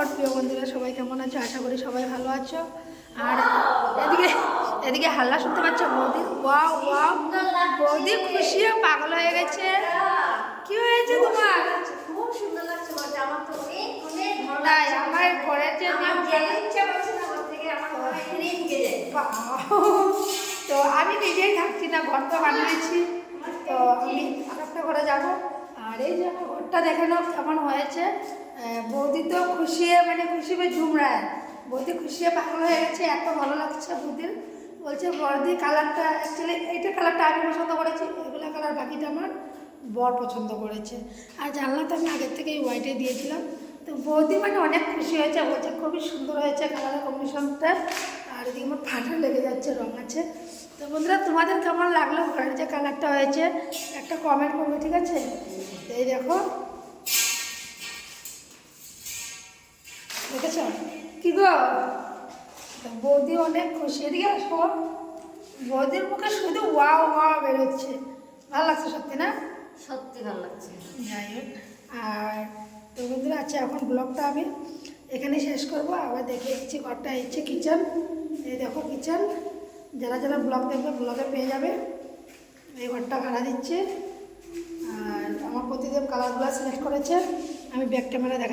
আমার প্রিয় বন্ধুরা সবাই কেমন আছো? আশা করি সবাই ভালো আছো। আর এদিকে এদিকে হাল্লা শুনতে পাচ্ছ বৌদি? ওয়াও ওয়াও, বৌদি খুশি পাগল হয়ে গেছে। কি হয়েছে তোমার? খুব সুন্দর লাগছে বলতে আমার তো অনেক অনেক ভালো তাই লাগছে। আমার ঘরের যে আমার যেতে ইচ্ছা করছে না ঘর থেকে, আমার ঘরে এখানেই ঢুকে যায়। তো আমি নিজেই থাকছি না, ঘর তো বানিয়েছি, তো আমি আরেকটা ঘরে যাব। আর এই যে আমার ঘরটা দেখে নাও কেমন হয়েছে। বৌদি তো খুশি মানে খুশি হয়ে ঝুমরায়, বৌদি খুশি পাগল হয়ে গেছে, এত ভালো লাগছে বৌদির। বলছে বৌদি কালারটা অ্যাকচুয়ালি এইটা কালারটা আমি পছন্দ করেছি, এগুলো কালার বাকিটা আমার বর পছন্দ করেছে। আর জানলা তো আমি আগের থেকেই হোয়াইটে দিয়েছিলাম। তো বৌদি মানে অনেক খুশি হয়েছে, বলছে খুবই সুন্দর হয়েছে কালারের কম্বিনেশনটা। আর এদিকে আমার ফাটা লেগে যাচ্ছে, রঙ আছে। তো বন্ধুরা তোমাদের কেমন লাগলো ঘরের যে কালারটা হয়েছে একটা কমেন্ট করবে, ঠিক আছে? এই দেখো, দেখেছ কি গো? বৌদি অনেক খুশি। এদিকে আসো, বৌদির মুখে শুধু ওয়াও ওয়াও বেরোচ্ছে। ভালো লাগছে সত্যি না? সত্যি ভালো লাগছে। যাই হোক, আর তো বন্ধুরা আছে, এখন ব্লগটা আমি এখানে শেষ করব। আবার দেখে দিচ্ছি ঘরটা হচ্ছে কিচেন। এই দেখো কিচেন, যারা যারা ব্লগ দেখবে ব্লগে পেয়ে যাবে। এই ঘরটা ভাড়া দিচ্ছে। আর আমার প্রতিদেব কালারগুলো সিলেক্ট করেছে, আমি ব্যাক ক্যামেরা দেখা